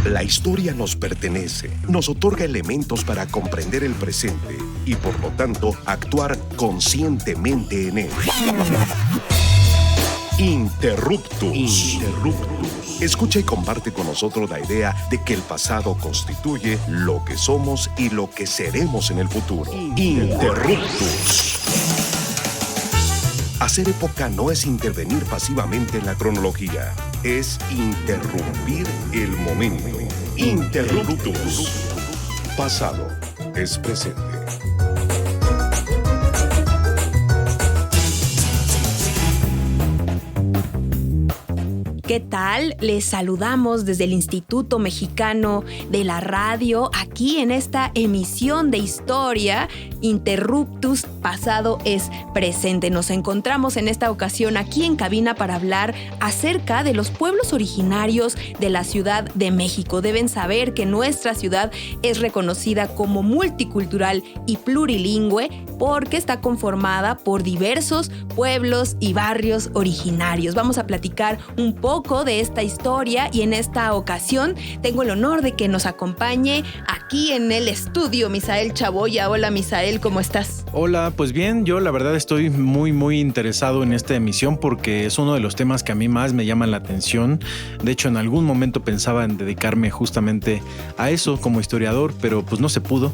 La historia nos pertenece, nos otorga elementos para comprender el presente y, por lo tanto, actuar conscientemente en él. Interruptus. Escucha y comparte con nosotros la idea de que el pasado constituye lo que somos y lo que seremos en el futuro. Interruptus. Hacer época no es intervenir pasivamente en la cronología, es interrumpir el momento. Interruptus. Pasado es presente. ¿Qué tal? Les saludamos desde el Instituto Mexicano de la Radio, aquí en esta emisión de historia, Interruptus, pasado es presente. Nos encontramos en esta ocasión aquí en cabina para hablar acerca de los pueblos originarios de la Ciudad de México. Deben saber que nuestra ciudad es reconocida como multicultural y plurilingüe porque está conformada por diversos pueblos y barrios originarios. Vamos a platicar un poco de esta historia y en esta ocasión tengo el honor de que nos acompañe aquí en el estudio Misael Chaboya. Hola Misael, ¿cómo estás? Hola, pues bien, yo la verdad estoy muy interesado en esta emisión porque es uno de los temas que a mí más me llaman la atención. De hecho, en algún momento pensaba en dedicarme justamente a eso como historiador, pero pues no se pudo.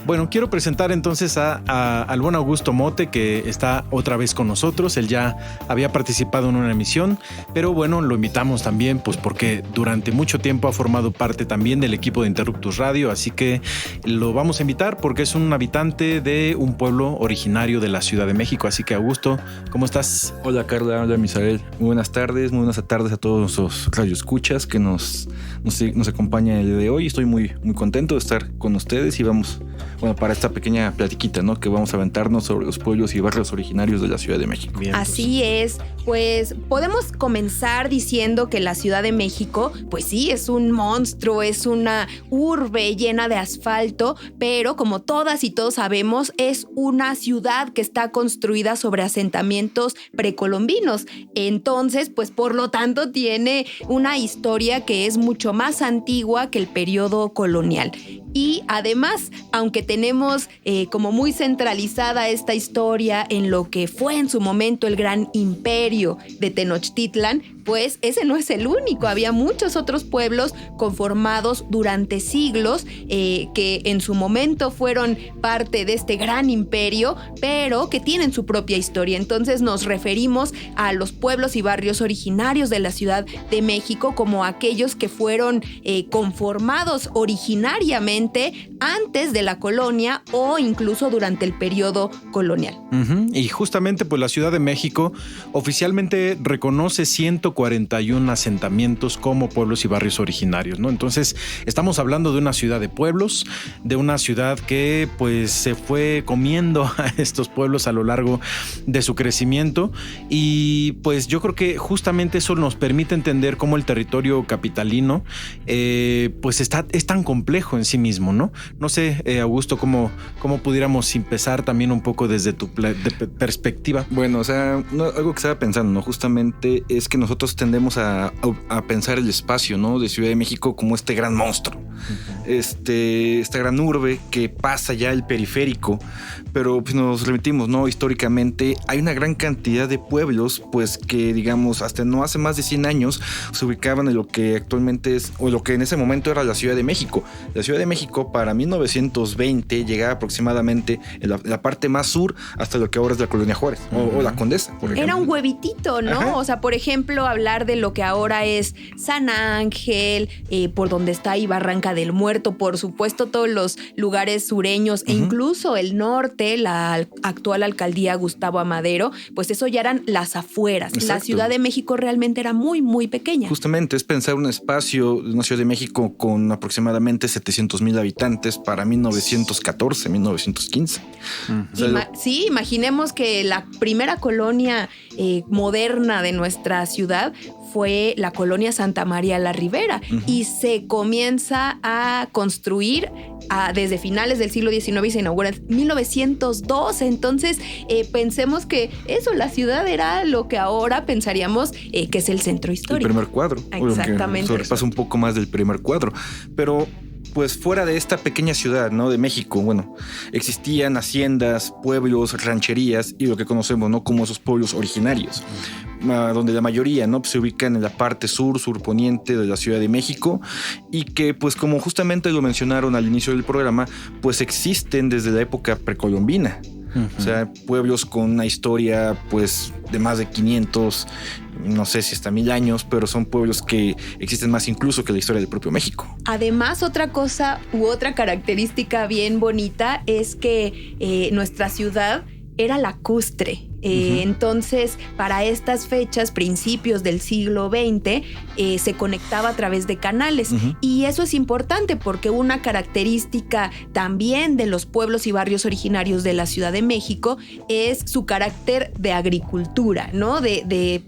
Bueno, quiero presentar entonces al buen Augusto Mote, que está otra vez con nosotros. Él ya había participado en una emisión, pero bueno, lo invitamos también pues porque durante mucho tiempo ha formado parte también del equipo de Interruptus Radio, así que lo vamos a invitar porque es un habitante de un pueblo originario de la Ciudad de México. Así que Augusto, ¿cómo estás? Hola Carla, hola Misael. Muy buenas tardes a todos nuestros radioescuchas que nos acompañan el día de hoy. Estoy muy contento de estar con ustedes y vamos, para esta pequeña platiquita, ¿no? Que vamos a aventarnos sobre los pueblos y barrios originarios de la Ciudad de México. Bien, así es, pues podemos comenzar diciendo que la Ciudad de México, pues sí, es un monstruo, es una urbe llena de asfalto, pero como todas y todos sabemos, es una ciudad que está construida sobre asentamientos precolombinos. Entonces, pues por lo tanto tiene una historia que es mucho más antigua que el periodo colonial. Y además, aunque tenemos como muy centralizada esta historia en lo que fue en su momento el gran imperio de Tenochtitlan, pues ese no es el único. Había muchos otros pueblos conformados durante siglos que en su momento fueron parte de este gran imperio, pero que tienen su propia historia. Entonces nos referimos a los pueblos y barrios originarios de la Ciudad de México como aquellos que fueron conformados originariamente antes de la colonia o incluso durante el periodo colonial. Y justamente pues la Ciudad de México oficialmente reconoce 141 asentamientos como pueblos y barrios originarios, ¿no? Entonces estamos hablando de una ciudad de pueblos, de una ciudad que pues se fue comiendo a estos pueblos a lo largo de su crecimiento y pues yo creo que justamente eso nos permite entender cómo el territorio capitalino pues es tan complejo en sí mismo, ¿no? No sé, Augusto, ¿cómo pudiéramos empezar también un poco desde tu perspectiva? Bueno, algo que estaba pensando, ¿no? Justamente es que nosotros tendemos a pensar el espacio, ¿no? De Ciudad de México como este gran monstruo, esta gran urbe que pasa ya el periférico, pero pues nos remitimos, ¿no? Históricamente hay una gran cantidad de pueblos, pues que digamos hasta no hace más de 100 años se ubicaban en lo que actualmente es, o lo que en ese momento era la Ciudad de México. La Ciudad de México para 1920 llegaba aproximadamente en la parte más sur hasta lo que ahora es la Colonia Juárez o la Condesa, por ejemplo. Era un huevitito, ¿no? Ajá. O sea, por ejemplo, hablar de lo que ahora es San Ángel, por donde está ahí Barranca del Muerto, por supuesto todos los lugares sureños e incluso el norte, la actual alcaldía Gustavo Amadero, pues eso ya eran las afueras. Exacto. La Ciudad de México realmente era muy pequeña. Justamente es pensar un espacio de una Ciudad de México con aproximadamente 700,000 habitantes para 1914, 1915. Sí, imaginemos que la primera colonia moderna de nuestra ciudad fue la colonia Santa María la Ribera y se comienza a construir desde finales del siglo XIX y se inaugura en 1902. Entonces, pensemos que eso, la ciudad era lo que ahora pensaríamos que es el centro histórico. El primer cuadro. Exactamente. Sobrepasa un poco más del primer cuadro. Pero pues fuera de esta pequeña ciudad, ¿no? De México, bueno, existían haciendas, pueblos, rancherías y lo que conocemos, ¿no? Como esos pueblos originarios, donde la mayoría, ¿no? Pues se ubican en la parte surponiente de la Ciudad de México y que, pues como justamente lo mencionaron al inicio del programa, pues existen desde la época precolombina. O sea, pueblos con una historia pues de más de 500, no sé si hasta 1000 años, pero son pueblos que existen más incluso que la historia del propio México. Además, otra cosa u otra característica bien bonita es que nuestra ciudad era lacustre. Entonces, para estas fechas, principios del siglo XX, se conectaba a través de canales. Y eso es importante porque una característica también de los pueblos y barrios originarios de la Ciudad de México es su carácter de agricultura, ¿no? De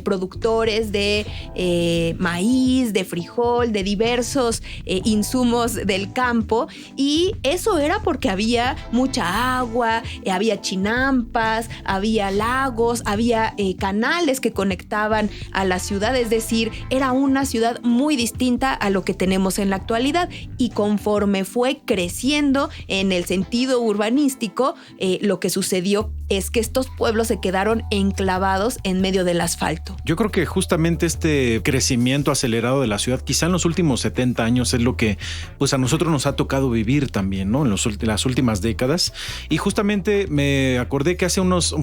productores de maíz, de frijol, de diversos insumos del campo. Y eso era porque había mucha agua, había chinampas, había lagos, había canales que conectaban a la ciudad, es decir, era una ciudad muy distinta a lo que tenemos en la actualidad y conforme fue creciendo en el sentido urbanístico, lo que sucedió es que estos pueblos se quedaron enclavados en medio del asfalto. Yo creo que justamente este crecimiento acelerado de la ciudad, quizá en los últimos 70 años, es lo que pues a nosotros nos ha tocado vivir también, ¿no? En las últimas décadas. Y justamente me acordé que hace unos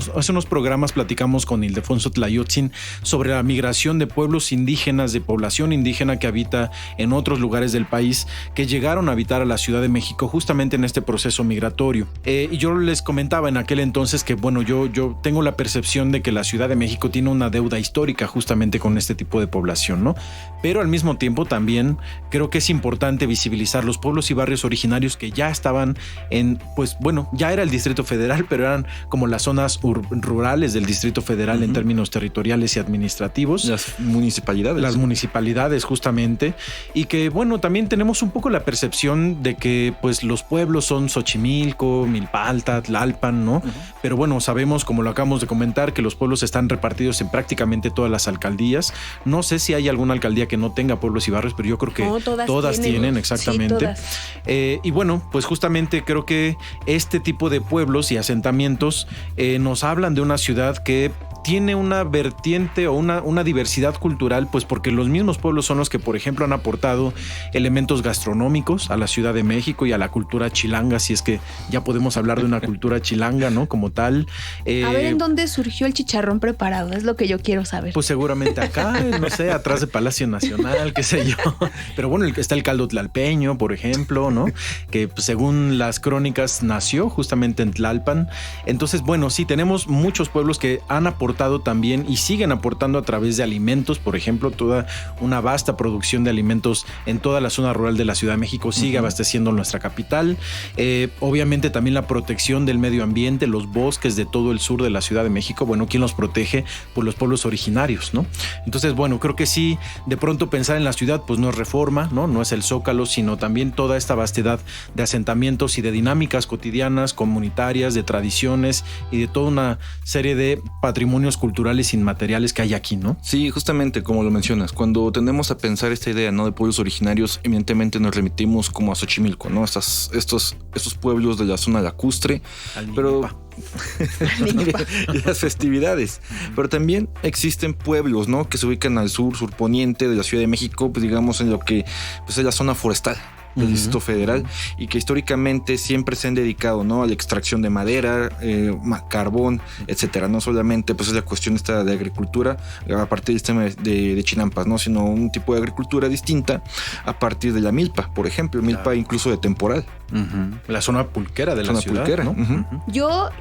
programas platicamos con Ildefonso Tlayotzin sobre la migración de pueblos indígenas, de población indígena que habita en otros lugares del país, que llegaron a habitar a la Ciudad de México justamente en este proceso migratorio. Y yo les comentaba en aquel entonces que bueno, yo tengo la percepción de que la Ciudad de México tiene una deuda histórica justamente con este tipo de población, ¿no? Pero al mismo tiempo también creo que es importante visibilizar los pueblos y barrios originarios que ya estaban en, pues bueno, ya era el Distrito Federal, pero eran como las zonas rurales del Distrito Federal en términos territoriales y administrativos. Las municipalidades. Las municipalidades, justamente. Y que, bueno, también tenemos un poco la percepción de que, pues, los pueblos son Xochimilco, Milpalta, Tlalpan, ¿no? Pero bueno, sabemos, como lo acabamos de comentar, que los pueblos están repartidos en prácticamente todas las alcaldías. No sé si hay alguna alcaldía que no tenga pueblos y barrios, pero yo creo que todas tienen exactamente. Sí, todas. Y bueno, pues justamente creo que este tipo de pueblos y asentamientos nos hablan de una ciudad que tiene una vertiente o una diversidad cultural, pues porque los mismos pueblos son los que, por ejemplo, han aportado elementos gastronómicos a la Ciudad de México y a la cultura chilanga, si es que ya podemos hablar de una cultura chilanga, ¿no? Como tal. A ver, ¿en dónde surgió el chicharrón preparado? Es lo que yo quiero saber. Pues seguramente acá, no sé, atrás de Palacio Nacional, qué sé yo. Pero bueno, está el caldo tlalpeño, por ejemplo, ¿no? Que pues, según las crónicas nació justamente en Tlalpan. Entonces, bueno, sí, tenemos muchos pueblos que han aportado también y siguen aportando a través de alimentos, por ejemplo, toda una vasta producción de alimentos en toda la zona rural de la Ciudad de México sigue abasteciendo nuestra capital. Obviamente también la protección del medio ambiente, los bosques de todo el sur de la Ciudad de México, bueno, ¿quién los protege? Pues los pueblos originarios, ¿no? Entonces, bueno, creo que sí, de pronto pensar en la ciudad, pues no es Reforma, ¿no? No es el Zócalo, sino también toda esta vastedad de asentamientos y de dinámicas cotidianas, comunitarias, de tradiciones y de toda una serie de patrimonios culturales inmateriales que hay aquí, ¿no? Sí, justamente como lo mencionas, cuando tendemos a pensar esta idea, ¿no? De pueblos originarios, evidentemente nos remitimos como a Xochimilco, ¿no? Estos pueblos de la zona lacustre, pero y las festividades. Pero también existen pueblos, ¿no? Que se ubican al surponiente de la Ciudad de México, pues digamos en lo que pues, es la zona forestal del Distrito Federal y que históricamente siempre se han dedicado, ¿no? A la extracción de madera, carbón, etcétera. No solamente pues es la cuestión esta de agricultura a partir del sistema de chinampas, ¿no? Sino un tipo de agricultura distinta a partir de la milpa, por ejemplo, milpa incluso de temporal. La zona pulquera de la ciudad, pulquera, ¿no? Yo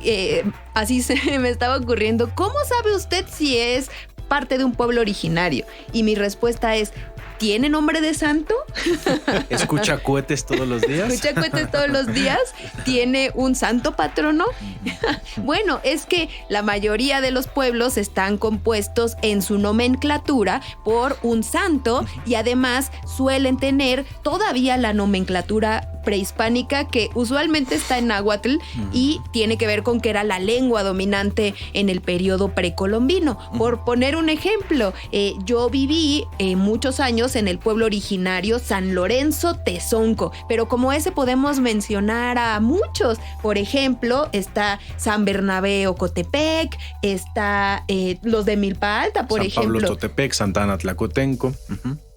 así se me estaba ocurriendo, ¿cómo sabe usted si es parte de un pueblo originario? Y mi respuesta es ¿tiene nombre de santo? ¿Escucha cohetes todos los días? ¿Escucha cohetes todos los días? ¿Tiene un santo patrono? Bueno, es que la mayoría de los pueblos están compuestos en su nomenclatura por un santo y además suelen tener todavía la nomenclatura prehispánica que usualmente está en náhuatl y tiene que ver con que era la lengua dominante en el periodo precolombino. Por poner un ejemplo, yo viví muchos años en el pueblo originario San Lorenzo Tezonco, pero como ese podemos mencionar a muchos. Por ejemplo, está San Bernabé Ocotepec, está los de Milpa Alta, por ejemplo. San Pablo Totepec, Santa Ana Tlacotenco.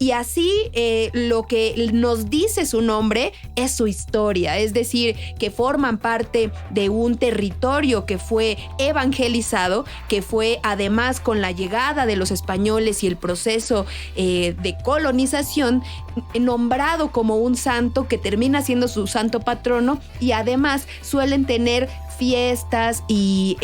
Y así lo que nos dice su nombre es su historia, es decir, que forman parte de un territorio que fue evangelizado, que fue además con la llegada de los españoles y el proceso de colonización nombrado como un santo que termina siendo su santo patrono y además suelen tener fiestas y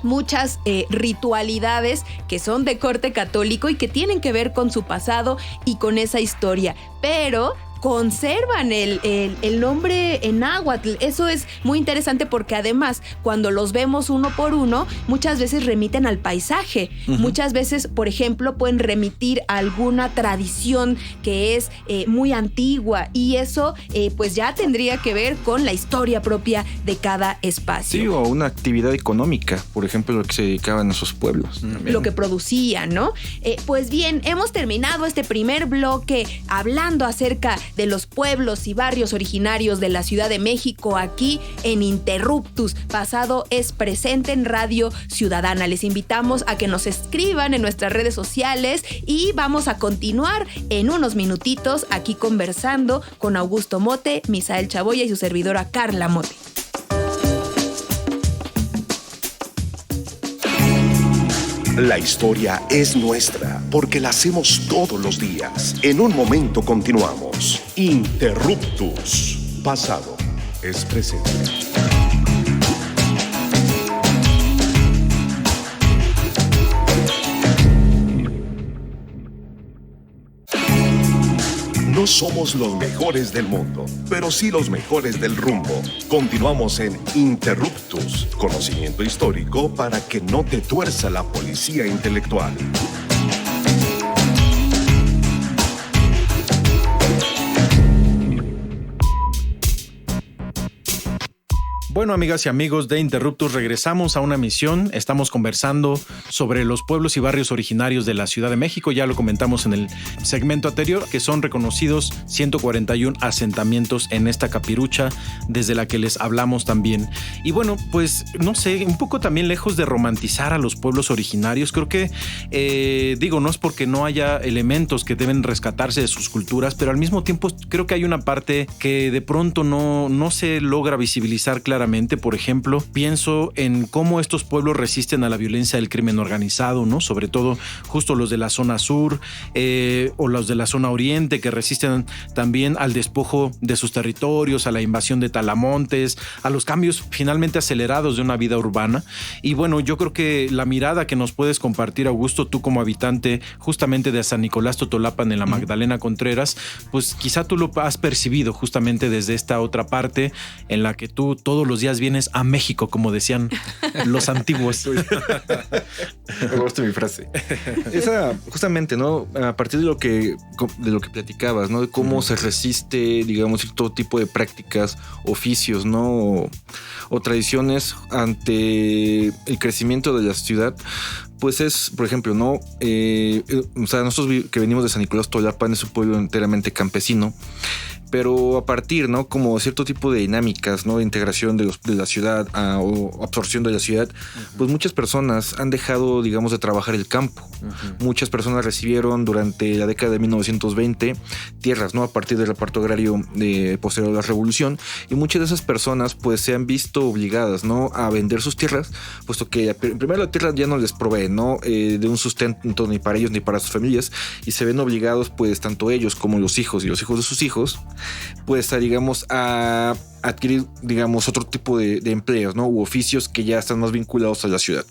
muchas ritualidades que son de corte católico y que tienen que ver con su pasado y con esa historia, pero conservan el nombre en náhuatl. Eso es muy interesante porque además cuando los vemos uno por uno muchas veces remiten al paisaje. Muchas veces, por ejemplo, pueden remitir a alguna tradición que es muy antigua y eso pues ya tendría que ver con la historia propia de cada espacio. Sí, o una actividad económica, por ejemplo, lo que se dedicaban a esos pueblos. Lo que producían, ¿no? Pues bien, hemos terminado este primer bloque hablando acerca de los pueblos y barrios originarios de la Ciudad de México aquí en Interruptus. Pasado es presente en Radio Ciudadana. Les invitamos a que nos escriban en nuestras redes sociales y vamos a continuar en unos minutitos aquí conversando con Augusto Mote, Misael Chaboya y su servidora Carla Mote. La historia es nuestra porque la hacemos todos los días. En un momento continuamos. Interruptus. Pasado es presente. No somos los mejores del mundo, pero sí los mejores del rumbo. Continuamos en Interruptus, conocimiento histórico para que no te tuerza la policía intelectual. Bueno, amigas y amigos de Interruptus, regresamos a una emisión. Estamos conversando sobre los pueblos y barrios originarios de la Ciudad de México. Ya lo comentamos en el segmento anterior, que son reconocidos 141 asentamientos en esta capirucha desde la que les hablamos también. Y bueno, pues no sé, un poco también lejos de romantizar a los pueblos originarios, creo que, no es porque no haya elementos que deben rescatarse de sus culturas, pero al mismo tiempo creo que hay una parte que de pronto no se logra visibilizar claramente. Por ejemplo, pienso en cómo estos pueblos resisten a la violencia del crimen organizado, ¿no? Sobre todo justo los de la zona sur o los de la zona oriente, que resisten también al despojo de sus territorios, a la invasión de talamontes, a los cambios finalmente acelerados de una vida urbana. Y bueno, yo creo que la mirada que nos puedes compartir, Augusto, tú como habitante justamente de San Nicolás Totolapan en la Magdalena Contreras, pues quizá tú lo has percibido justamente desde esta otra parte en la que tú todos los días vienes a México, como decían los antiguos. Me gusta mi frase. Esa, justamente, ¿no? A partir de lo que platicabas, ¿no? De cómo se resiste, digamos, todo tipo de prácticas, oficios, ¿no? O tradiciones ante el crecimiento de la ciudad. Pues es, por ejemplo, ¿no? Nosotros que venimos de San Nicolás Totolapan es un pueblo enteramente campesino. Pero a partir, ¿no? Como cierto tipo de dinámicas, ¿no? De integración de la ciudad o absorción de la ciudad, pues muchas personas han dejado, digamos, de trabajar el campo. Muchas personas recibieron durante la década de 1920 tierras, ¿no? A partir del reparto agrario posterior a la revolución. Y muchas de esas personas, pues, se han visto obligadas, ¿no? A vender sus tierras, puesto que primero la tierra ya no les provee, ¿no? De un sustento ni para ellos ni para sus familias. Y se ven obligados, pues, tanto ellos como los hijos y los hijos de sus hijos, pues, digamos, a adquirir, digamos, otro tipo de empleos, ¿no? U oficios que ya están más vinculados a la ciudad.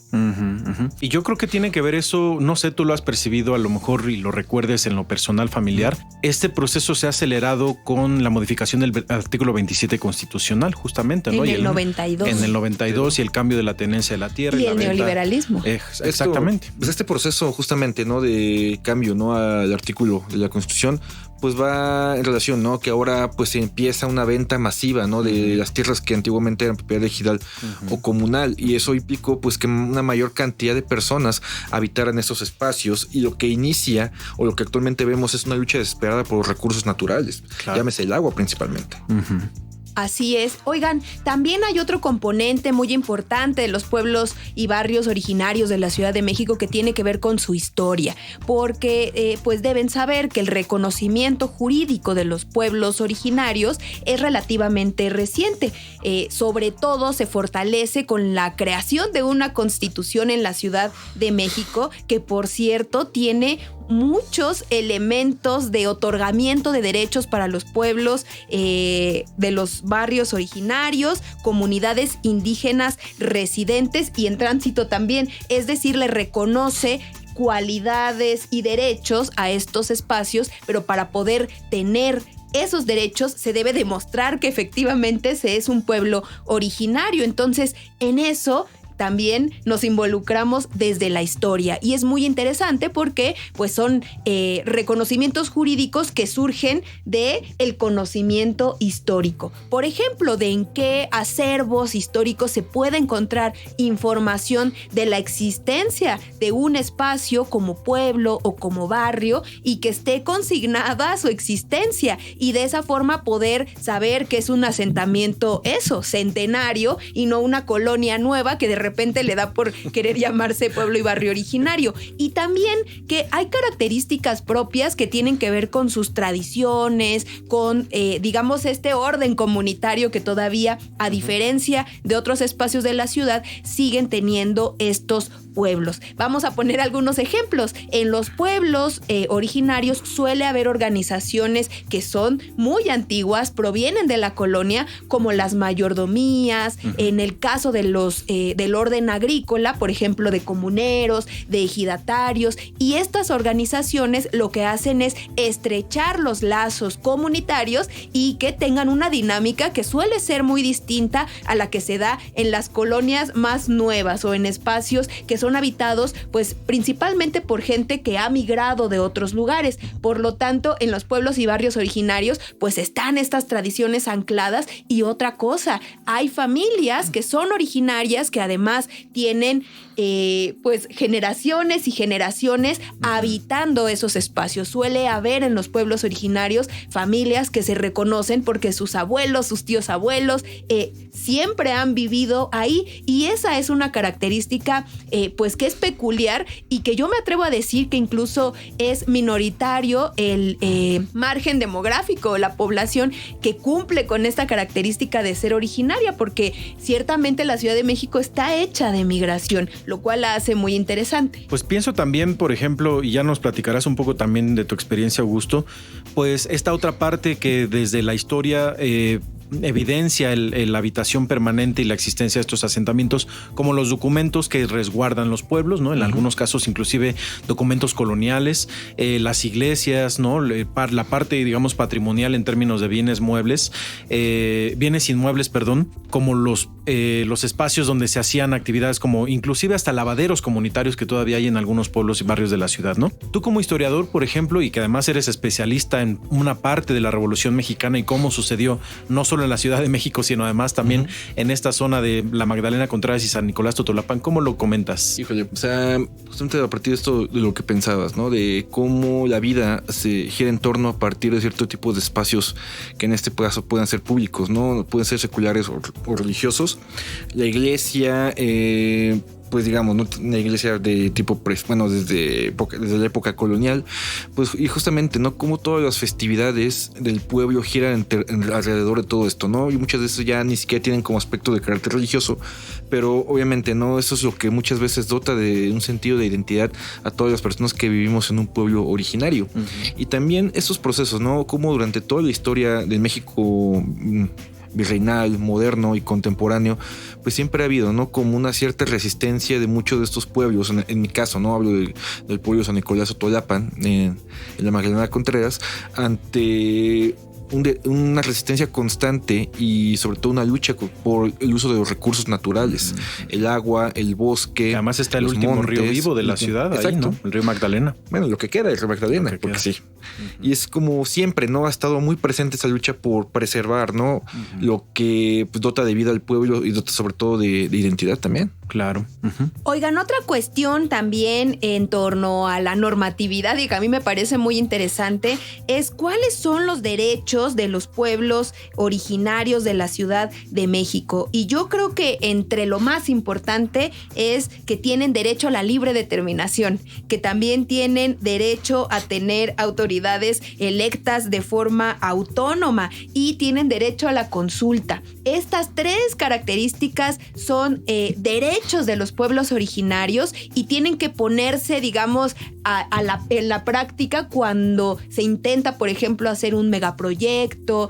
Y yo creo que tiene que ver eso, no sé, tú lo has percibido a lo mejor y lo recuerdes en lo personal familiar. Este proceso se ha acelerado con la modificación del artículo 27 constitucional, justamente, ¿no? En el 92. En el 92 y el cambio de la tenencia de la tierra. Y la el venta. neoliberalismo. Exactamente. Pues este proceso justamente, ¿no? De cambio, ¿no? Al artículo de la Constitución, pues va en relación, ¿no? Que ahora pues se empieza una venta masiva, ¿no? De las tierras que antiguamente eran propiedad ejidal o comunal, y eso implicó pues que una mayor cantidad de personas habitaran esos espacios, y lo que inicia o lo que actualmente vemos es una lucha desesperada por los recursos naturales, llámese el agua principalmente. Así es. Oigan, también hay otro componente muy importante de los pueblos y barrios originarios de la Ciudad de México que tiene que ver con su historia, porque pues deben saber que el reconocimiento jurídico de los pueblos originarios es relativamente reciente. Sobre todo se fortalece con la creación de una constitución en la Ciudad de México, que por cierto tiene muchos elementos de otorgamiento de derechos para los pueblos de los barrios originarios, comunidades indígenas residentes y en tránsito también. Es decir, le reconoce cualidades y derechos a estos espacios, pero para poder tener esos derechos se debe demostrar que efectivamente se es un pueblo originario. Entonces, en eso también nos involucramos desde la historia, y es muy interesante porque pues son reconocimientos jurídicos que surgen de el conocimiento histórico. Por ejemplo, de en qué acervos históricos se puede encontrar información de la existencia de un espacio como pueblo o como barrio y que esté consignada su existencia, y de esa forma poder saber que es un asentamiento centenario y no una colonia nueva que de repente le da por querer llamarse pueblo y barrio originario. Y también que hay características propias que tienen que ver con sus tradiciones, con digamos este orden comunitario que todavía, a diferencia de otros espacios de la ciudad, siguen teniendo estos pueblos. Vamos a poner algunos ejemplos. En los pueblos originarios suele haber organizaciones que son muy antiguas, provienen de la colonia, como las mayordomías. En el caso de los del orden agrícola, por ejemplo, de comuneros, de ejidatarios, y estas organizaciones lo que hacen es estrechar los lazos comunitarios y que tengan una dinámica que suele ser muy distinta a la que se da en las colonias más nuevas o en espacios que son habitados pues principalmente por gente que ha migrado de otros lugares. Por lo tanto, en los pueblos y barrios originarios pues están estas tradiciones ancladas. Y otra cosa, hay familias que son originarias que además tienen pues generaciones y generaciones habitando esos espacios. Suele haber en los pueblos originarios familias que se reconocen porque sus abuelos, sus tíos abuelos siempre han vivido ahí, y esa es una característica pues que es peculiar y que yo me atrevo a decir que incluso es minoritario el margen demográfico, la población que cumple con esta característica de ser originaria, porque ciertamente la Ciudad de México está hecha de migración, lo cual la hace muy interesante. Pues pienso también, por ejemplo, y ya nos platicarás un poco también de tu experiencia, Augusto, pues esta otra parte que desde la historia evidencia la habitación permanente y la existencia de estos asentamientos, como los documentos que resguardan los pueblos, ¿no? En algunos casos inclusive documentos coloniales, las iglesias, ¿no? La parte, digamos, patrimonial en términos de bienes muebles, bienes inmuebles, perdón, como los espacios donde se hacían actividades como inclusive hasta lavaderos comunitarios que todavía hay en algunos pueblos y barrios de la ciudad, ¿no? Tú como historiador, por ejemplo, y que además eres especialista en una parte de la Revolución Mexicana y cómo sucedió no solo en la Ciudad de México, sino además también en esta zona de la Magdalena Contreras y San Nicolás Totolapán, ¿cómo lo comentas? Híjole, o sea, justamente a partir de esto, de lo que pensabas, ¿no? De cómo la vida se gira en torno a partir de cierto tipo de espacios que en este caso puedan ser públicos, ¿no? Pueden ser seculares o religiosos. La iglesia, pues digamos, ¿no? Una iglesia de tipo, desde la época colonial, pues, y justamente, ¿no? Como todas las festividades del pueblo giran alrededor de todo esto, ¿no? Y muchas veces ya ni siquiera tienen como aspecto de carácter religioso, pero obviamente, ¿no? Eso es lo que muchas veces dota de un sentido de identidad a todas las personas que vivimos en un pueblo originario. Y también estos procesos, ¿no? Como durante toda la historia de México virreinal, moderno y contemporáneo, pues siempre ha habido, ¿no? Como una cierta resistencia de muchos de estos pueblos. En mi caso, ¿no? Hablo del pueblo San Nicolás Otolapan, en la Magdalena Contreras, ante una resistencia constante y sobre todo una lucha por el uso de los recursos naturales, el agua, el bosque. Que además está el último montes, río vivo de la ciudad, ahí, ¿no? El río Magdalena. Bueno, lo que queda del río Magdalena, porque sí. Y es como siempre, ¿no? Ha estado muy presente esa lucha por preservar, ¿no? Lo que pues, dota de vida al pueblo y dota sobre todo de identidad también. Claro. Oigan, otra cuestión también en torno a la normatividad y que a mí me parece muy interesante es cuáles son los derechos de los pueblos originarios de la Ciudad de México. Y yo creo que entre lo más importante es que tienen derecho a la libre determinación, que también tienen derecho a tener autoridades electas de forma autónoma y tienen derecho a la consulta. Estas tres características son derechos de los pueblos originarios y tienen que ponerse, digamos, en la práctica cuando se intenta, por ejemplo, hacer un megaproyecto,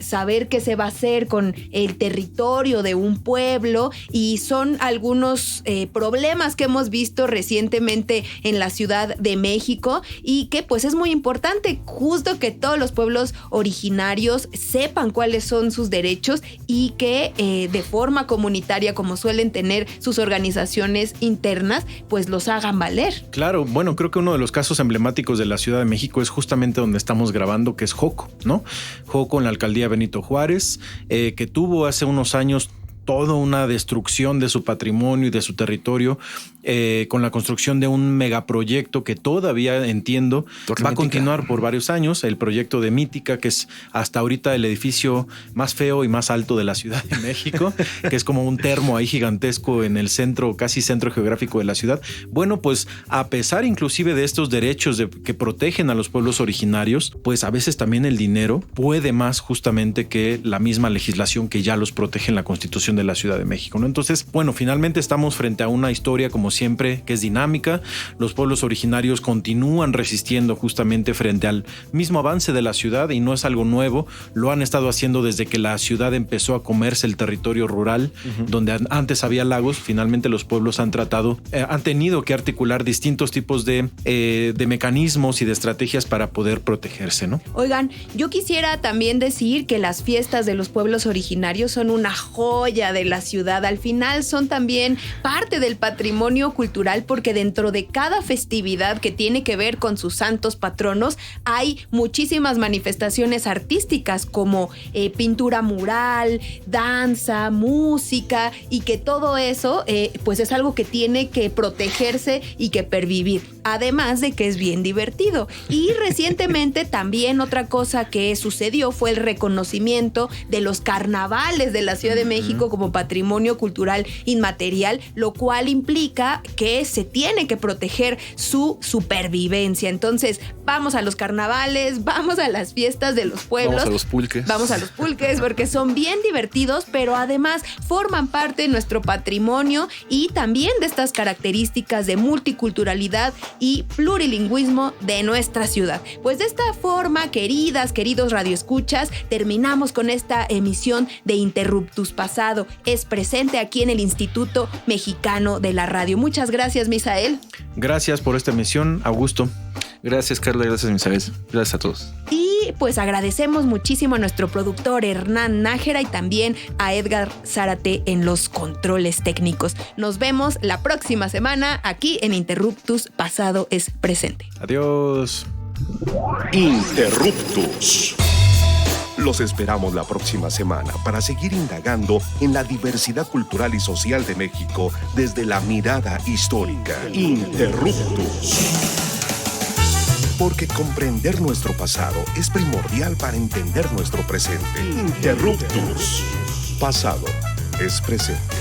saber qué se va a hacer con el territorio de un pueblo, y son algunos problemas que hemos visto recientemente en la Ciudad de México y que pues es muy importante justo que todos los pueblos originarios sepan cuáles son sus derechos y que de forma comunitaria, como suelen tener sus organizaciones internas, pues los hagan valer. Claro, bueno, creo que uno de los casos emblemáticos de la Ciudad de México es justamente donde estamos grabando, que es Joco, ¿no? Joco en la alcaldía Benito Juárez, que tuvo hace unos años toda una destrucción de su patrimonio y de su territorio con la construcción de un megaproyecto que todavía entiendo va a continuar por varios años, el proyecto de Mítica, que es hasta ahorita el edificio más feo y más alto de la Ciudad de México, que es como un termo ahí gigantesco en el centro, casi centro geográfico de la ciudad. Bueno, pues a pesar inclusive de estos derechos que protegen a los pueblos originarios, pues a veces también el dinero puede más justamente que la misma legislación que ya los protege en la Constitución de la Ciudad de México, ¿no? Entonces, bueno, finalmente estamos frente a una historia, como siempre, que es dinámica. Los pueblos originarios continúan resistiendo justamente frente al mismo avance de la ciudad y no es algo nuevo. Lo han estado haciendo desde que la ciudad empezó a comerse el territorio rural, donde antes había lagos. Finalmente los pueblos han tenido que articular distintos tipos de mecanismos y de estrategias para poder protegerse, ¿no? Oigan, yo quisiera también decir que las fiestas de los pueblos originarios son una joya de la ciudad. Al final son también parte del patrimonio cultural, porque dentro de cada festividad que tiene que ver con sus santos patronos hay muchísimas manifestaciones artísticas como pintura mural, danza, música, y que todo eso pues es algo que tiene que protegerse y que pervivir, además de que es bien divertido. Y recientemente también otra cosa que sucedió fue el reconocimiento de los carnavales de la Ciudad de México como patrimonio cultural inmaterial, lo cual implica que se tiene que proteger su supervivencia. Entonces, vamos a los carnavales, vamos a las fiestas de los pueblos. Vamos a los pulques. Vamos a los pulques porque son bien divertidos, pero además forman parte de nuestro patrimonio y también de estas características de multiculturalidad y plurilingüismo de nuestra ciudad. Pues de esta forma, queridos radioescuchas, terminamos con esta emisión de Interruptus Pasado es Presente aquí en el Instituto Mexicano de la Radio. Muchas gracias, Misael. Gracias por esta emisión, Augusto. Gracias, Carla. Gracias, Misael. Gracias a todos. Y pues agradecemos muchísimo a nuestro productor Hernán Nájera y también a Edgar Zárate en los controles técnicos. Nos vemos la próxima semana aquí en Interruptus Pasado es Presente. Adiós. Interruptus. Los esperamos la próxima semana para seguir indagando en la diversidad cultural y social de México desde la mirada histórica. Interruptus. Porque comprender nuestro pasado es primordial para entender nuestro presente. Interruptus. Pasado es presente.